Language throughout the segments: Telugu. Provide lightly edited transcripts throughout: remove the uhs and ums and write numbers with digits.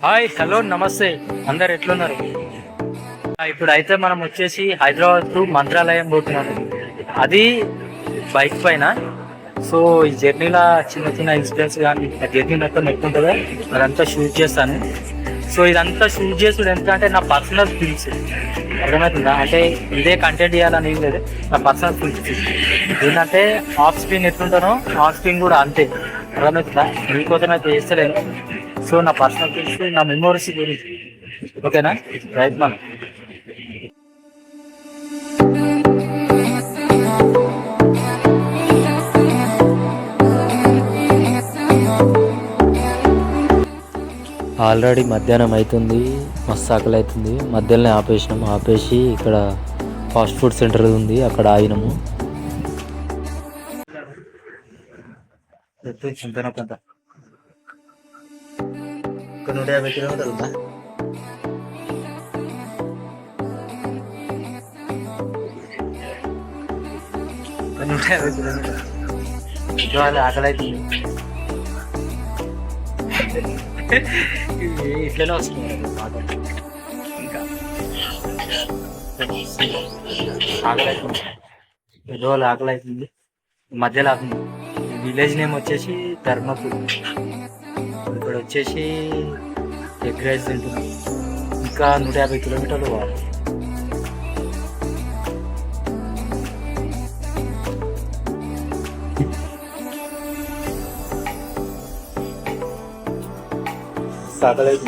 హాయ్, హలో, నమస్తే. అందరు ఎట్లున్నారు? ఇప్పుడు అయితే మనం వచ్చేసి హైదరాబాద్ టు మంత్రాలయం పోతున్నాము. అది బైక్ పైన. సో ఈ జర్నీలో చిన్న చిన్న ఇన్సిడెంట్స్ కానీ జర్నీ మొత్తం ఎట్లుంటుందో అదంతా షూట్ చేస్తాను. సో ఇదంతా షూట్ చేసుడు ఎంత అంటే నా పర్సనల్ ఫీల్స్ అర్థమవుతుందా? అంటే ఇదే కంటెంట్ ఇవ్వాలని ఏం లేదు, నా పర్సనల్ ఫీల్స్. ఏంటంటే ఆఫ్ స్క్రీన్ ఎట్లుంటానో ఆఫ్ స్క్రీన్ కూడా అంతే. అర్థమవుతుందా? మీకోసం అయితే చేస్తలేను. సో నా పర్సనల్ ఫీల్స్, నా మెమోరీస్ గురించి. ఓకేనా? రైట్ మనం ఆల్రెడీ మధ్యాహ్నం అవుతుంది, మస్తు ఆకలి అవుతుంది. మధ్యలోనే ఆపేసి ఇక్కడ ఫాస్ట్ ఫుడ్ సెంటర్ ఉంది, అక్కడ ఆగినాము. కొంత 150 కిలోమీటర్లు ఉందా? ఇవాళ ఆకలి అవుతుంది. ఇట్లనే వస్తుంది మాట. ఇంకా ఆకలి అవుతుంది, ఇవాళ ఆకలి అవుతుంది. మధ్యలో ఆకుంది. విలేజ్ నేమ్ వచ్చేసి ధర్మపూర్. ఇక్కడ వచ్చేసి ఎగ్ రైస్ తింటున్నాం. ఇంకా 150 కిలోమీటర్లు పోవాలి. సాగలేదు.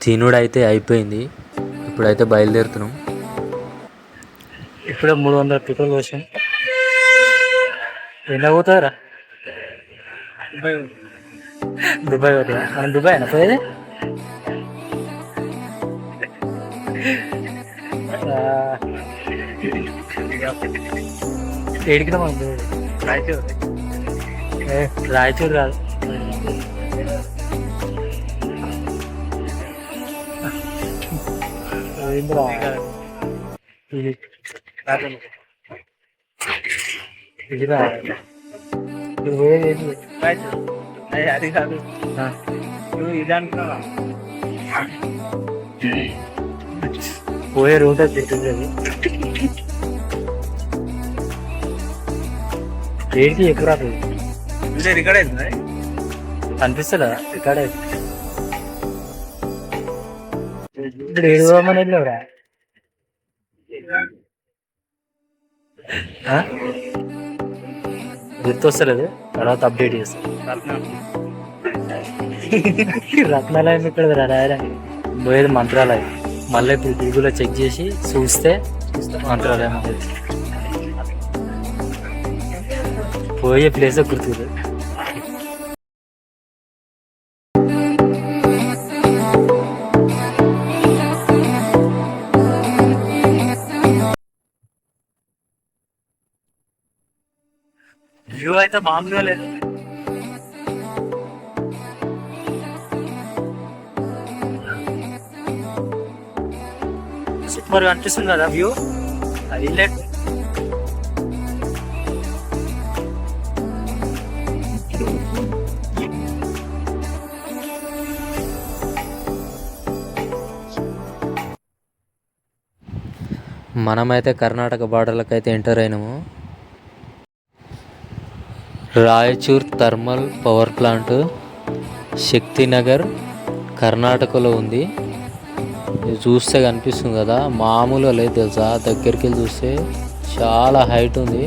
తినుడైతే అయిపోయింది. ఇప్పుడైతే బయలుదేరుతున్నాం. ఇప్పుడే 300 పెట్రోల్ పోసాం. ఎంత పోతుందిరా? దుబాయ్ పోతుందా? మనం దుబాయ్ అయినా పోయేది? ఏడికినా మనం రాయచూరు. రాయచూరు కాదు, ఇది అది కాదు. ఇది అనుకున్నా పోయే రూట్ అది తింటుంది. ఏంటి ఎక్కువ రాదు? రికార్డ్ అవుతుంది అనిపిస్తుందా? రికార్డ్ అవుతుంది. ఇప్పుడు ఏడుకోమని వెళ్ళావురా? గుర్తొస్తలేదు, తర్వాత అప్డేట్ చేస్తాను. రత్నాలయం ఇక్కడ రాయరా? పోయేది మంత్రాలయం. మళ్ళీ ఇప్పుడు గూగుల్లో చెక్ చేసి చూస్తే మంత్రాలయం అనేది పోయే ప్లేస్ గుర్తులేదు. వ్యూ అయితే మామూలుగా లేదు. సూపర్ అనిపిస్తుంది కదా వ్యూ. హైలైట్. మనమైతే కర్ణాటక బార్డర్లకు అయితే ఎంటర్ అయినాము. Raichur thermal power plant Shaktinagar కర్ణాటకలో ఉంది. ఇది చూస్తే కనిపిస్తుంది కదా, మామూలుగా లేదు తెలుసా. దగ్గరికి వెళ్ళి చూస్తే చాలా హైట్ ఉంది.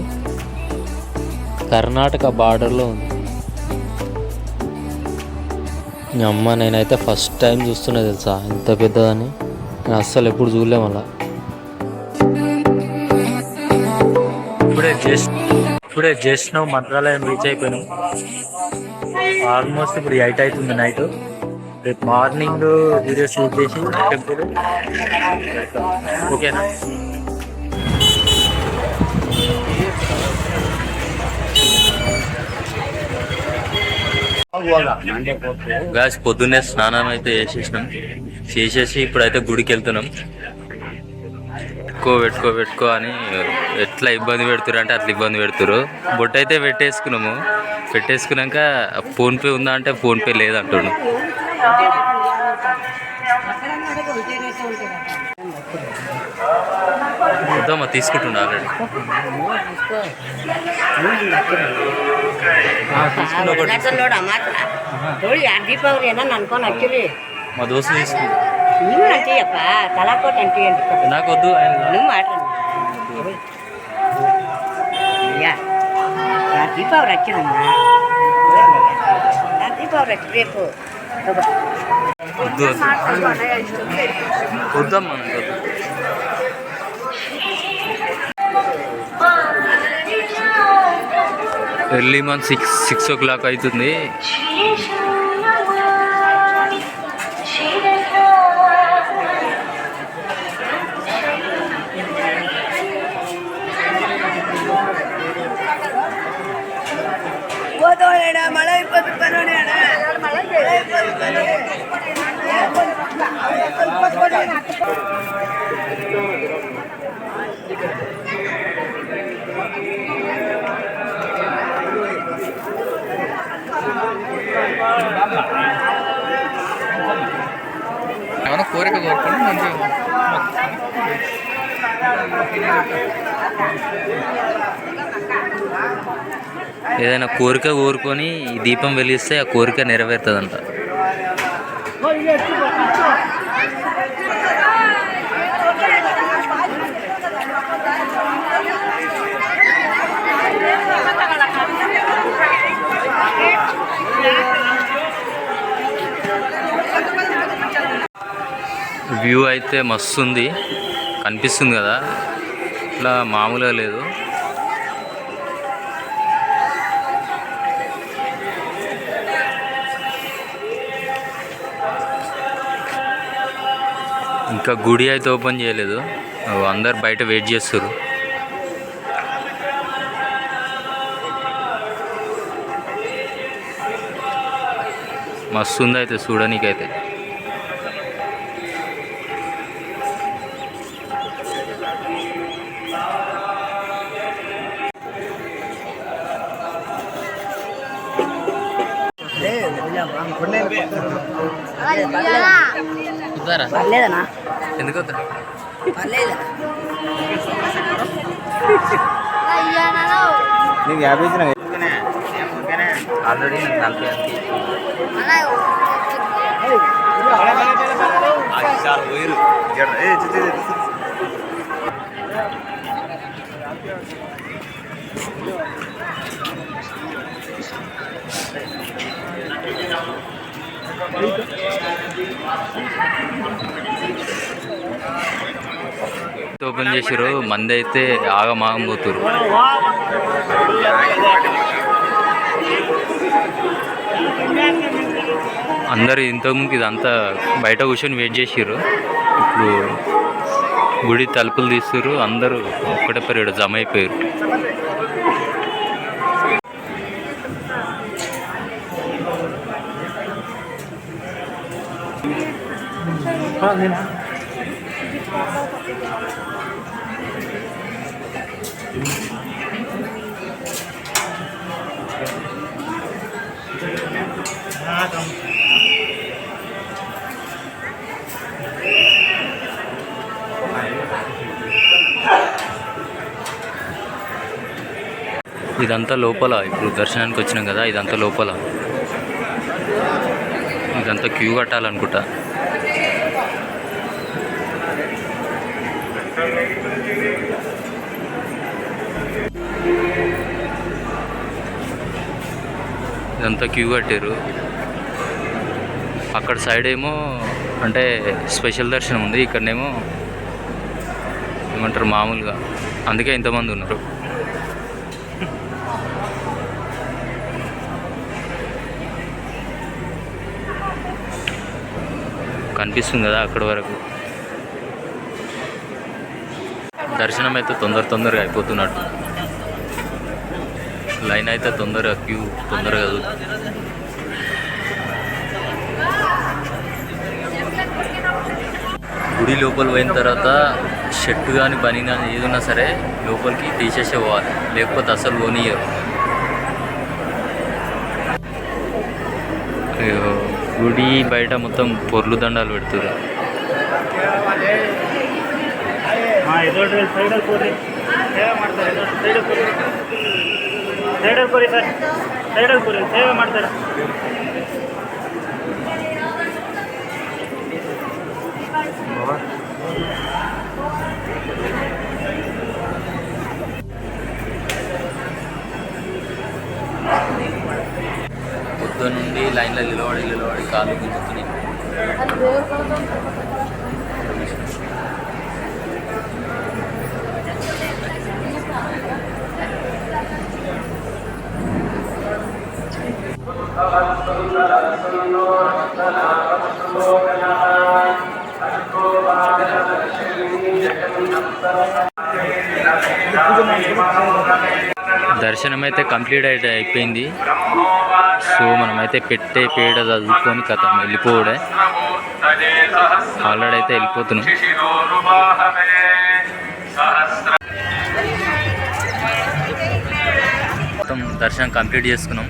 కర్ణాటక బార్డర్లో ఉంది. అమ్మ, నేనైతే ఫస్ట్ టైం చూస్తున్నా తెలుసా ఇంత పెద్దదని. నేను అస్సలు ఎప్పుడు చూడలేము అలా. ఇప్పుడే జస్ట్ మంత్రాలయం రీచ్ అయిపోయినాం. ఆల్మోస్ట్ ఇప్పుడు 8 అవుతుంది నైట్. రేపు మార్నింగ్ వీడియో షూట్ చేసి టెంపుల్. ఓకేనా? గాస్ పొద్దున్నే స్నానం అయితే చేసేసి ఇప్పుడైతే గుడికి వెళ్తున్నాం. పెట్టుకో అని ఎట్లా ఇబ్బంది పెడుతురు అంటే అట్లా ఇబ్బంది పెడుతురు. బొట్టు అయితే పెట్టేసుకున్నాక ఫోన్పే ఉందా అంటే ఫోన్పే లేదంటుండు. వద్దామా తీసుకుంటుండ ఆల్రెడీ మా దోస్తు తీసుకుంటా. నాకు వద్దు దీపావళి వచ్చిందమ్మా, దీపావళి వచ్చి రేపు వద్దమ్మా. ఎర్లీ మార్నింగ్ 6 o'clock అవుతుంది. మழை ఏమైనా కోరిక కోరుకోండి మంచిగా. ఏదైనా కోరిక కోరుకొని ఈ దీపం వెలిగిస్తే ఆ కోరిక నెరవేరుతుందంట. వ్యూ అయితే మస్తు ఉంది, కనిపిస్తుంది కదా, ఇట్లా మామూలుగా లేదు. ఇంకా గుడి అయితే ఓపెన్ చేయలేదు, అందరు బయట వెయిట్ చేస్తారు. మస్తు ఉంది అయితే చూడనీకైతే. పర్లేదనా? ఎందుకు నీకు 50 ఇచ్చిన ఆల్రెడీ 40 ఓపెన్ చేసారు. మంది అయితే ఆగమాగం పోతురు. అందరు ఇంతకుముందు ఇదంతా బయట కూర్చొని వెయిట్ చేసారు. ఇప్పుడు గుడి తలుపులు తీస్తారు, అందరూ ఒక్కటే పర్యాడు జమ అయిపోయారు. ఇదంతా లోపల, ఇప్పుడు దర్శనానికి వచ్చినాం కదా, ఇదంతా లోపల. ఇదంతా క్యూ కట్టాలనుకుంటా. ఇదంతా క్యూ కట్టారు. అక్కడ సైడ్ ఏమో అంటే స్పెషల్ దర్శనం ఉంది, ఇక్కడనేమో ఏమంటారు మామూలుగా. అందుకే ఇంతమంది ఉన్నారు. కనిపిస్తుంది కదా అక్కడ వరకు. దర్శనం అయితే తొందరగా అయిపోతున్నట్టు. లైన్ అయితే క్యూ తొందరగా గుడి లోపల పోయిన తర్వాత షర్ట్ కానీ బని కానీ ఏదున్నా సరే లోపలికి తీసేసే పోవాలి, లేకపోతే అసలు పోనీయరు. అయ్యో, గుడి బయట మొత్తం పొర్లు దండాలు పెడుతున్నారు. ಸೇವೆ ಮಾಡ್ತಾರೆ. పొద్దు నుండి లైన్లో నిలబడి కాళ్ళు గుంజుతున్నాయి. దర్శనం అయితే కంప్లీట్ అయిపోయింది. సో మనమైతే పెట్టే పేడ చదువుకొని కథ వెళ్ళిపోవడే. ఆల్రెడీ అయితే వెళ్ళిపోతున్నాం. మొత్తం దర్శనం కంప్లీట్ చేసుకున్నాం.